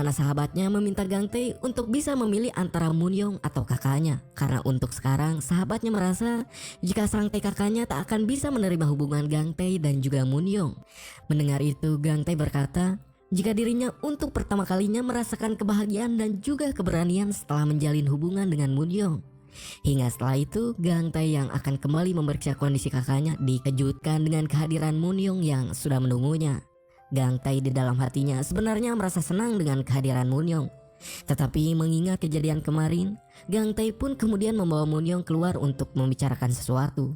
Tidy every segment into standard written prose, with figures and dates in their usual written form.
mana sahabatnya meminta Gang Tae untuk bisa memilih antara Moon-young atau kakaknya. Karena untuk sekarang sahabatnya merasa jika Sang Tae kakaknya tak akan bisa menerima hubungan Gang Tae dan juga Moon-young. Mendengar itu Gang Tae berkata jika dirinya untuk pertama kalinya merasakan kebahagiaan dan juga keberanian setelah menjalin hubungan dengan Moon-young. Hingga setelah itu Gang Tae yang akan kembali memeriksa kondisi kakaknya dikejutkan dengan kehadiran Moon-young yang sudah menunggunya. Gang Tae di dalam hatinya sebenarnya merasa senang dengan kehadiran Moon-young. Tetapi mengingat kejadian kemarin, Gang Tae pun kemudian membawa Moon-young keluar untuk membicarakan sesuatu.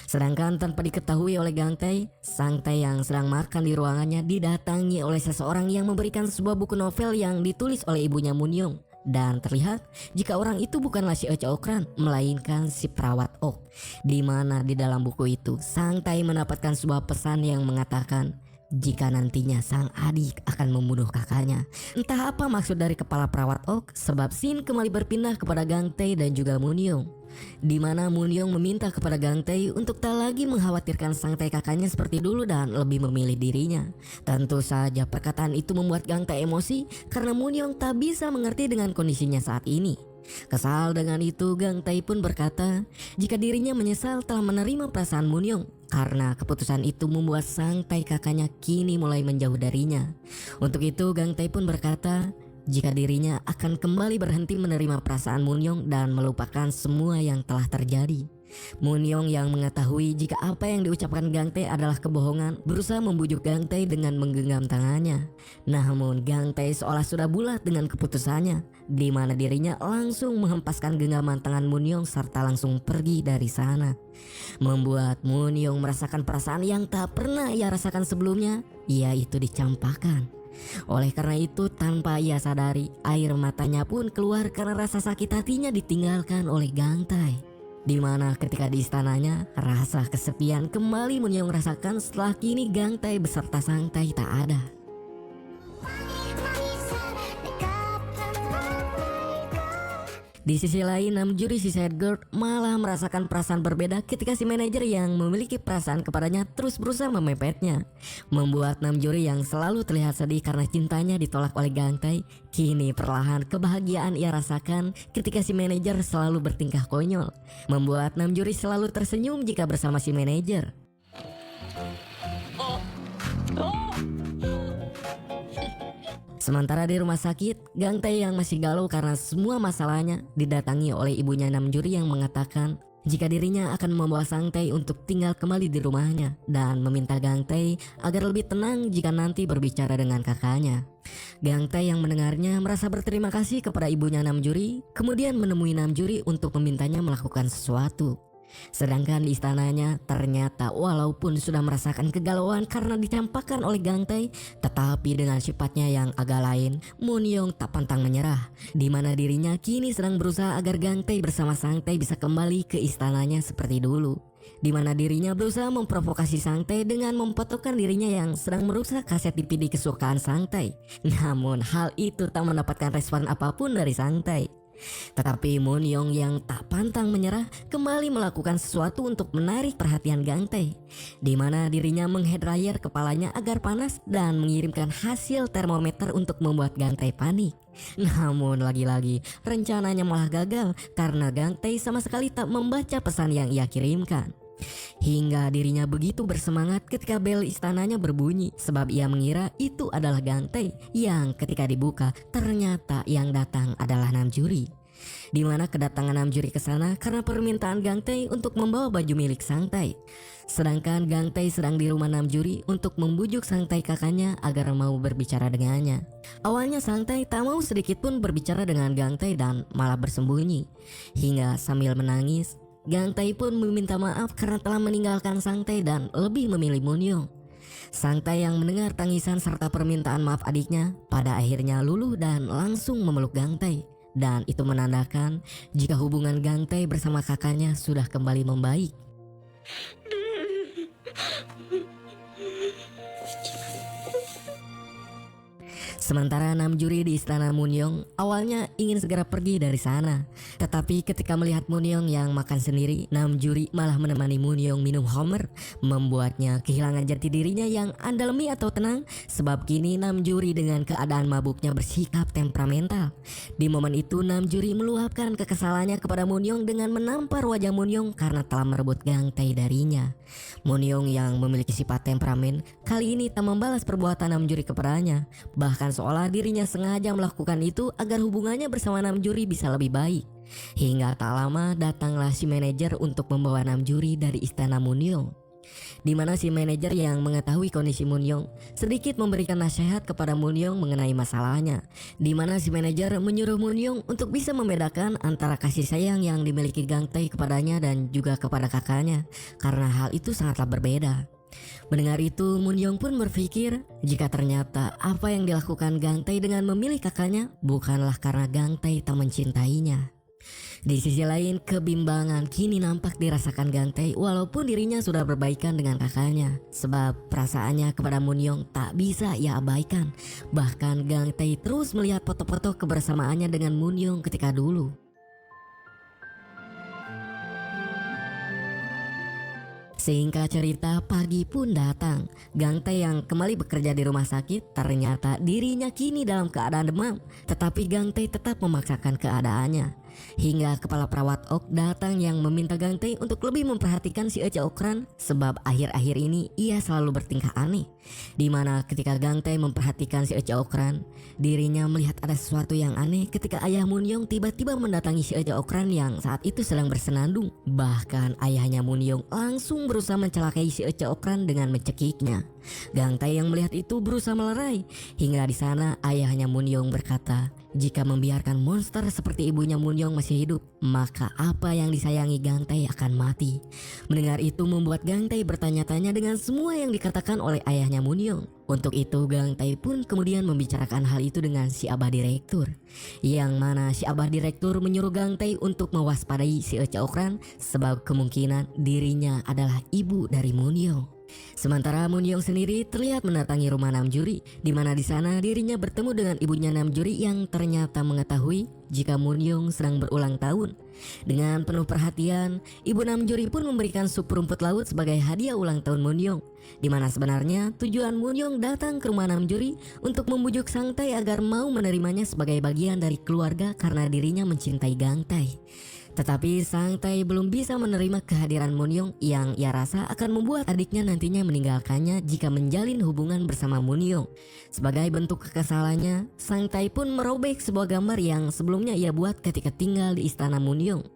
Sedangkan tanpa diketahui oleh Gang Tae, Sang Tae yang sedang makan di ruangannya didatangi oleh seseorang yang memberikan sebuah buku novel yang ditulis oleh ibunya Moon-young. Dan terlihat jika orang itu bukanlah si Ece Okran, melainkan si perawat Ok. Di mana di dalam buku itu Sang Tae mendapatkan sebuah pesan yang mengatakan jika nantinya sang adik akan membunuh kakaknya. Entah apa maksud dari kepala perawat Ok, sebab scene kembali berpindah kepada Gang Tae dan juga Moon-young. Di mana Moon-young meminta kepada Gang Tae untuk tak lagi mengkhawatirkan Sang Tae kakaknya seperti dulu dan lebih memilih dirinya. Tentu saja perkataan itu membuat Gang Tae emosi karena Moon-young tak bisa mengerti dengan kondisinya saat ini. Kesal dengan itu Gang Tae pun berkata jika dirinya menyesal telah menerima perasaan Moon-young karena keputusan itu membuat Sang Tae kakaknya kini mulai menjauh darinya. Untuk itu Gang Tae pun berkata jika dirinya akan kembali berhenti menerima perasaan Moon-young dan melupakan semua yang telah terjadi. Moon-young yang mengetahui jika apa yang diucapkan Gang Tae adalah kebohongan berusaha membujuk Gang Tae dengan menggenggam tangannya. Namun Gang Tae seolah sudah bulat dengan keputusannya, di mana dirinya langsung menghempaskan genggaman tangan Moon-young serta langsung pergi dari sana. Membuat Moon-young merasakan perasaan yang tak pernah ia rasakan sebelumnya, yaitu dicampakkan. Oleh karena itu tanpa ia sadari air matanya pun keluar karena rasa sakit hatinya ditinggalkan oleh Gang Tae. Di mana ketika di istananya rasa kesepian kembali Moon-young rasakan setelah kini Gang Tae beserta Sang Tae tak ada. Di sisi lain, Namjoon si sad girl malah merasakan perasaan berbeda ketika si manajer yang memiliki perasaan kepadanya terus berusaha memepetnya. Membuat Namjoon yang selalu terlihat sedih karena cintanya ditolak oleh Gang Tae, kini perlahan kebahagiaan ia rasakan ketika si manajer selalu bertingkah konyol. Membuat Namjoon selalu tersenyum jika bersama si manajer. Sementara di rumah sakit, Gang Tae yang masih galau karena semua masalahnya didatangi oleh ibunya Namjoon yang mengatakan jika dirinya akan membawa Sang Tae untuk tinggal kembali di rumahnya dan meminta Gang Tae agar lebih tenang jika nanti berbicara dengan kakaknya. Gang Tae yang mendengarnya merasa berterima kasih kepada ibunya Namjoon, kemudian menemui Namjoon untuk memintanya melakukan sesuatu. Sedangkan di istananya ternyata walaupun sudah merasakan kegalauan karena dicampakkan oleh Gang Tae, tetapi dengan sifatnya yang agak lain, Moon-young tak pantang menyerah, di mana dirinya kini sedang berusaha agar Gang Tae bersama Sang Tae bisa kembali ke istananya seperti dulu. Di mana dirinya berusaha memprovokasi Sang Tae dengan memfotokan dirinya yang sedang merusak kaset DVD kesukaan Sang Tae. Namun hal itu tak mendapatkan respon apapun dari Sang Tae. Tetapi Moon-young yang tak pantang menyerah kembali melakukan sesuatu untuk menarik perhatian Gang Tae, di mana dirinya menghair kepalanya agar panas dan mengirimkan hasil termometer untuk membuat Gang Tae panik. Namun lagi-lagi rencananya malah gagal karena Gang Tae sama sekali tak membaca pesan yang ia kirimkan. Hingga dirinya begitu bersemangat ketika bel istananya berbunyi, sebab ia mengira itu adalah Gang Tae, yang ketika dibuka ternyata yang datang adalah Namjoon. Di mana kedatangan Namjoon ke sana karena permintaan Gang Tae untuk membawa baju milik Sang Tae. Sedangkan Gang Tae sedang di rumah Namjoon untuk membujuk Sang Tae kakaknya agar mau berbicara dengannya. Awalnya Sang Tae tak mau sedikit pun berbicara dengan Gang Tae dan malah bersembunyi. Hingga sambil menangis, Gang Tae pun meminta maaf karena telah meninggalkan Sang Tae dan lebih memilih Moon-young. Sang Tae yang mendengar tangisan serta permintaan maaf adiknya pada akhirnya luluh dan langsung memeluk Gang Tae. Dan itu menandakan jika hubungan Gang Tae bersama kakaknya sudah kembali membaik. Sementara Namjuri di istana Munyong awalnya ingin segera pergi dari sana. Tetapi ketika melihat Munyong yang makan sendiri, Namjuri malah menemani Munyong minum homer, membuatnya kehilangan jati dirinya yang andalmi atau tenang. Sebab kini Namjuri dengan keadaan mabuknya bersikap temperamental. Di momen itu Namjuri meluapkan kekesalannya kepada Munyong dengan menampar wajah Munyong karena telah merebut Gangtae darinya. Munyong yang memiliki sifat temperamen kali ini tak membalas perbuatan Namjuri kepadanya. Bahkan seolah dirinya sengaja melakukan itu agar hubungannya bersama Namjuri bisa lebih baik. Hingga tak lama datanglah si manajer untuk membawa Namjuri dari istana Munyong. Di mana si manajer yang mengetahui kondisi Munyong sedikit memberikan nasihat kepada Munyong mengenai masalahnya. Di mana si manajer menyuruh Munyong untuk bisa membedakan antara kasih sayang yang dimiliki Gangtae kepadanya dan juga kepada kakaknya, karena hal itu sangatlah berbeda. Mendengar itu, Munyong pun berpikir jika ternyata apa yang dilakukan Gangtae dengan memilih kakaknya bukanlah karena Gangtae tak mencintainya. Di sisi lain, kebimbangan kini nampak dirasakan Gangtae walaupun dirinya sudah berbaikan dengan kakaknya. Sebab perasaannya kepada Munyong tak bisa ia abaikan. Bahkan Gangtae terus melihat foto-foto kebersamaannya dengan Munyong ketika dulu. Singkat cerita, pagi pun datang. Gangtae yang kembali bekerja di rumah sakit ternyata dirinya kini dalam keadaan demam. Tetapi Gangtae tetap memaksakan keadaannya. Hingga kepala perawat Ok datang yang meminta Gangtae untuk lebih memperhatikan si Ece Okran. Sebab akhir-akhir ini ia selalu bertingkah aneh. Dimana ketika Gangtae memperhatikan si Ece Okran, dirinya melihat ada sesuatu yang aneh ketika ayah Munyong tiba-tiba mendatangi si Ece Okran yang saat itu sedang bersenandung. Bahkan ayahnya Munyong langsung berusaha mencelakai si Ece Okran dengan mencekiknya. Gangtae yang melihat itu berusaha melerai. Hingga di sana ayahnya Munyong berkata, jika membiarkan monster seperti ibunya Munyong masih hidup, maka apa yang disayangi Gangtae akan mati. Mendengar itu membuat Gangtae bertanya-tanya dengan semua yang dikatakan oleh ayahnya Munyong. Untuk itu Gangtae pun kemudian membicarakan hal itu dengan si Abah Direktur. Yang mana si Abah Direktur menyuruh Gangtae untuk mewaspadai si Ece Okran sebab kemungkinan dirinya adalah ibu dari Munyong. Sementara Munyong sendiri terlihat mendatangi rumah Namjuri, di mana di sana dirinya bertemu dengan ibunya Namjuri yang ternyata mengetahui jika Munyong sedang berulang tahun. Dengan penuh perhatian, ibu Namjuri pun memberikan sup rumput laut sebagai hadiah ulang tahun Munyong. Di mana sebenarnya tujuan Munyong datang ke rumah Namjuri untuk membujuk Sangtae agar mau menerimanya sebagai bagian dari keluarga karena dirinya mencintai Gangtae. Tetapi Sangtae belum bisa menerima kehadiran Munyong yang ia rasa akan membuat adiknya nantinya meninggalkannya jika menjalin hubungan bersama Munyong. Sebagai bentuk kekesalannya, Sangtae pun merobek sebuah gambar yang sebelumnya ia buat ketika tinggal di istana Munyong.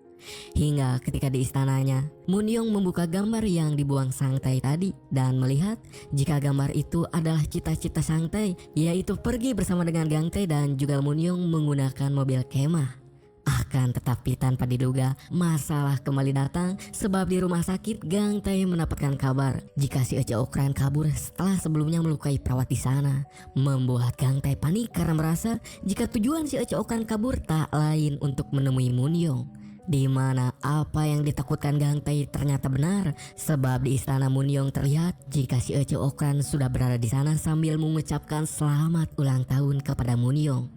Hingga ketika di istananya, Munyong membuka gambar yang dibuang Sangtae tadi dan melihat jika gambar itu adalah cita-cita Sangtae, yaitu pergi bersama dengan Gangtae dan juga Munyong menggunakan mobil kemah. Akan tetapi tanpa diduga, masalah kembali datang sebab di rumah sakit Gangtae mendapatkan kabar jika si Ece Okran kabur setelah sebelumnya melukai perawat di sana. Membuat Gangtae panik karena merasa jika tujuan si Ece Okran kabur tak lain untuk menemui Munyong. Di mana apa yang ditakutkan Gangtae ternyata benar, sebab di istana Munyong terlihat jika si Ece Okran sudah berada di sana sambil mengucapkan selamat ulang tahun kepada Munyong.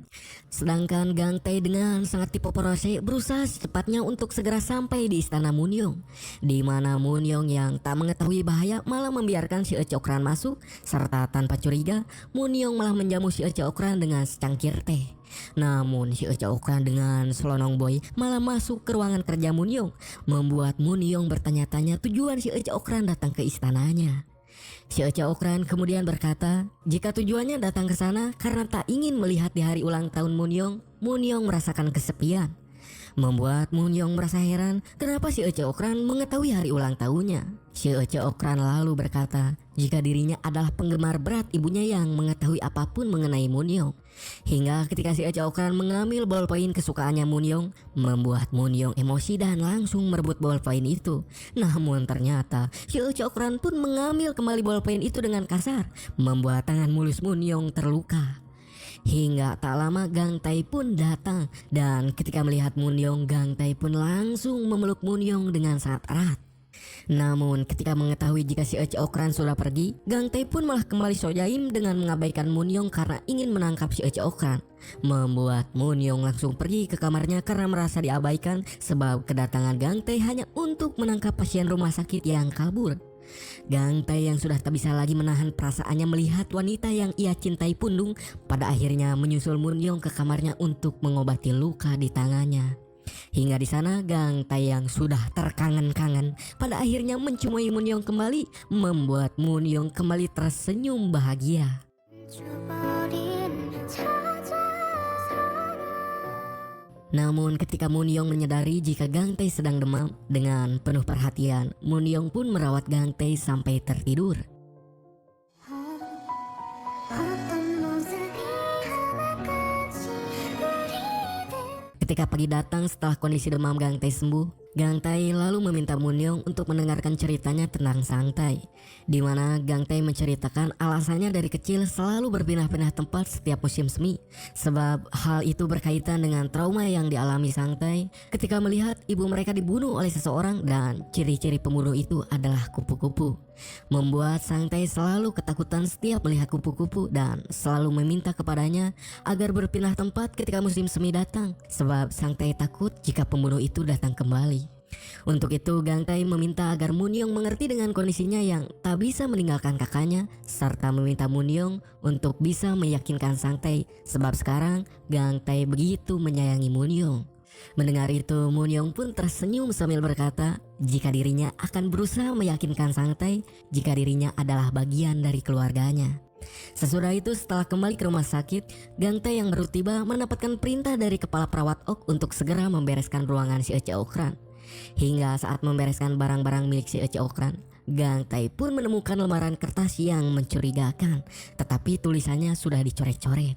Sedangkan Gangtae dengan sangat tipe porose berusaha secepatnya untuk segera sampai di istana Munyong. Di mana Munyong yang tak mengetahui bahaya malah membiarkan si Ece Okran masuk, serta tanpa curiga Munyong malah menjamu si Ece Okran dengan secangkir teh. Namun si Ece Okran dengan selonong boy malah masuk ke ruangan kerja Munyong, membuat Munyong bertanya-tanya tujuan si Ece Okran datang ke istananya. Si Ece Okran kemudian berkata jika tujuannya datang ke sana karena tak ingin melihat di hari ulang tahun Munyong, Munyong merasakan kesepian. Membuat Munyong merasa heran kenapa si Ece Okran mengetahui hari ulang tahunnya. Si Ece Okran lalu berkata jika dirinya adalah penggemar berat ibunya yang mengetahui apapun mengenai Munyong. Hingga ketika si Ece Okran mengambil bolpoin kesukaannya Munyong, membuat Munyong emosi dan langsung merebut bolpoin itu. Namun ternyata si Ece Okran pun mengambil kembali bolpoin itu dengan kasar, membuat tangan mulus Munyong terluka. Hingga tak lama Gangtae pun datang dan ketika melihat Munyong, Gangtae pun langsung memeluk Munyong dengan sangat erat. Namun ketika mengetahui jika si Ece Okran sudah pergi, Gang Tae pun malah kembali sojaim dengan mengabaikan Moon-young karena ingin menangkap si Ece Okran. Membuat Moon-young langsung pergi ke kamarnya karena merasa diabaikan sebab kedatangan Gang Tae hanya untuk menangkap pasien rumah sakit yang kabur. Gang Tae yang sudah tak bisa lagi menahan perasaannya melihat wanita yang ia cintai pundung pada akhirnya menyusul Moon-young ke kamarnya untuk mengobati luka di tangannya. Hingga di sana Gang Tae yang sudah terkangen-kangen pada akhirnya mencumui Moon-young kembali, membuat Moon-young kembali tersenyum bahagia. Namun ketika Moon-young menyadari jika Gang Tae sedang demam, dengan penuh perhatian Moon-young pun merawat Gang Tae sampai tertidur. Ketika pagi datang setelah kondisi demam Gang Tae sembuh, Gang Tae lalu meminta Moon-young untuk mendengarkan ceritanya tentang Sang Tae, di mana Gang Tae menceritakan alasannya dari kecil selalu berpindah-pindah tempat setiap musim semi, sebab hal itu berkaitan dengan trauma yang dialami Sang Tae ketika melihat ibu mereka dibunuh oleh seseorang dan ciri-ciri pembunuh itu adalah kupu-kupu. Membuat Sang Tae selalu ketakutan setiap melihat kupu-kupu dan selalu meminta kepadanya agar berpindah tempat ketika musim semi datang, sebab Sang Tae takut jika pembunuh itu datang kembali. Untuk itu Gang Tae meminta agar Moon-young mengerti dengan kondisinya yang tak bisa meninggalkan kakaknya, serta meminta Moon-young untuk bisa meyakinkan Sang Tae sebab sekarang Gang Tae begitu menyayangi Moon-young. Mendengar itu Moon-young pun tersenyum sambil berkata jika dirinya akan berusaha meyakinkan Sang Tae jika dirinya adalah bagian dari keluarganya. Sesudah itu setelah kembali ke rumah sakit, Gang Tae yang baru tiba mendapatkan perintah dari kepala perawat Ok untuk segera membereskan ruangan si Ece Okran. Hingga saat membereskan barang-barang milik si Ece Okran, Gang Tae pun menemukan lembaran kertas yang mencurigakan, tetapi tulisannya sudah dicoret-coret.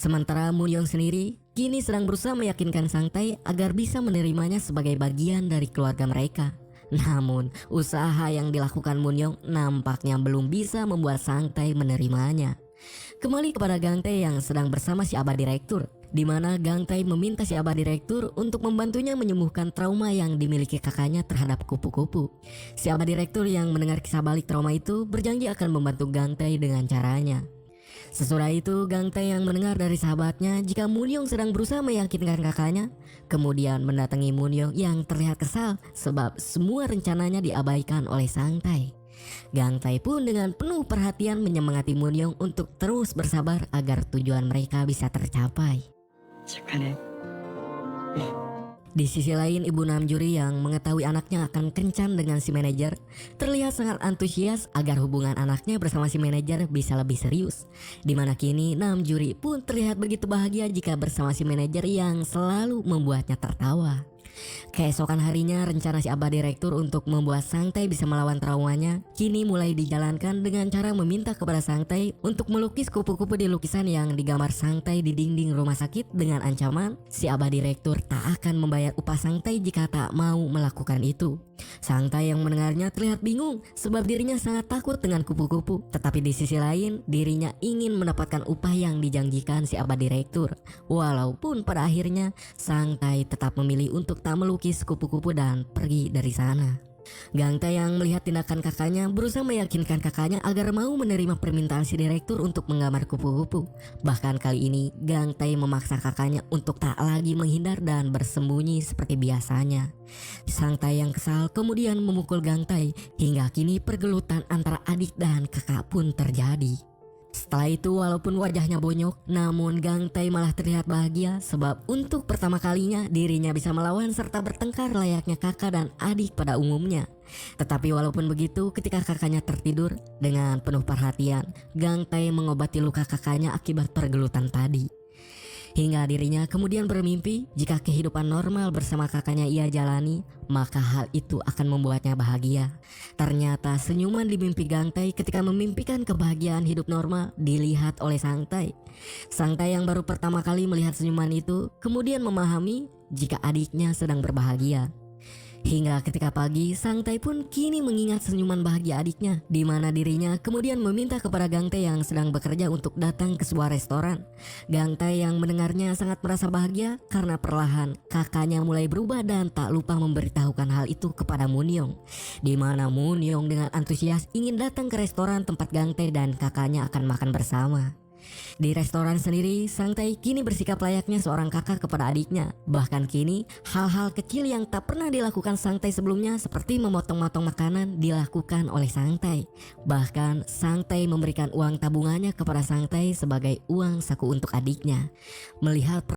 Sementara Moon-young sendiri kini sedang berusaha meyakinkan Sang Tae agar bisa menerimanya sebagai bagian dari keluarga mereka. Namun usaha yang dilakukan Moon-young nampaknya belum bisa membuat Sang Tae menerimanya. Kembali kepada Gang Tae yang sedang bersama si Abah Direktur, di mana Gang Tae meminta si Abah Direktur untuk membantunya menyembuhkan trauma yang dimiliki kakaknya terhadap kupu-kupu. Si Abah Direktur yang mendengar kisah balik trauma itu berjanji akan membantu Gang Tae dengan caranya. Sesudah itu Gang Tae yang mendengar dari sahabatnya jika Moon-young sedang berusaha meyakinkan kakaknya, kemudian mendatangi Moon-young yang terlihat kesal sebab semua rencananya diabaikan oleh Sang Tae. Gang Tae pun dengan penuh perhatian menyemangati Moon-young untuk terus bersabar agar tujuan mereka bisa tercapai. Di sisi lain Ibu Namjuri yang mengetahui anaknya akan kencan dengan si manajer terlihat sangat antusias agar hubungan anaknya bersama si manajer bisa lebih serius. Dimana kini Namjuri pun terlihat begitu bahagia jika bersama si manajer yang selalu membuatnya tertawa. Keesokan harinya rencana si Abah Direktur untuk membuat Sang Tae bisa melawan traumanya kini mulai dijalankan dengan cara meminta kepada Sang Tae untuk melukis kupu-kupu di lukisan yang digambar Sang Tae di dinding rumah sakit dengan ancaman si Abah Direktur tak akan membayar upah Sang Tae jika tak mau melakukan itu. Sang Tae yang mendengarnya terlihat bingung sebab dirinya sangat takut dengan kupu-kupu, tetapi di sisi lain dirinya ingin mendapatkan upah yang dijanjikan si Abah Direktur. Walaupun pada akhirnya Sang Tae tetap memilih untuk tak melukis kupu-kupu dan pergi dari sana. Gang Tae yang melihat tindakan kakaknya berusaha meyakinkan kakaknya agar mau menerima permintaan si direktur untuk menggambar kupu-kupu. Bahkan kali ini Gang Tae memaksa kakaknya untuk tak lagi menghindar dan bersembunyi seperti biasanya. Sang Tae yang kesal kemudian memukul Gang Tae hingga kini pergelutan antara adik dan kakak pun terjadi. Setelah itu walaupun wajahnya bonyok, namun Gang Tae malah terlihat bahagia sebab untuk pertama kalinya dirinya bisa melawan serta bertengkar layaknya kakak dan adik pada umumnya. Tetapi walaupun begitu, ketika kakaknya tertidur, dengan penuh perhatian Gang Tae mengobati luka kakaknya akibat pergelutan tadi. Hingga dirinya kemudian bermimpi jika kehidupan normal bersama kakaknya ia jalani, maka hal itu akan membuatnya bahagia. Ternyata senyuman di mimpi Gang Tae ketika memimpikan kebahagiaan hidup normal dilihat oleh Sang Tae. Sang Tae yang baru pertama kali melihat senyuman itu kemudian memahami jika adiknya sedang berbahagia. Hingga ketika pagi, Sang Tai pun kini mengingat senyuman bahagia adiknya, di mana dirinya kemudian meminta kepada Gang Tae yang sedang bekerja untuk datang ke sebuah restoran. Gang Tae yang mendengarnya sangat merasa bahagia karena perlahan kakaknya mulai berubah dan tak lupa memberitahukan hal itu kepada Moon Young. Di mana Moon Young dengan antusias ingin datang ke restoran tempat Gang Tae dan kakaknya akan makan bersama. Di restoran sendiri, Sang Tai kini bersikap layaknya seorang kakak kepada adiknya. Bahkan kini, hal-hal kecil yang tak pernah dilakukan Sang Tai sebelumnya seperti memotong-motong makanan dilakukan oleh Sang Tai. Bahkan, Sang Tai memberikan uang tabungannya kepada Sang Tai sebagai uang saku untuk adiknya. Melihat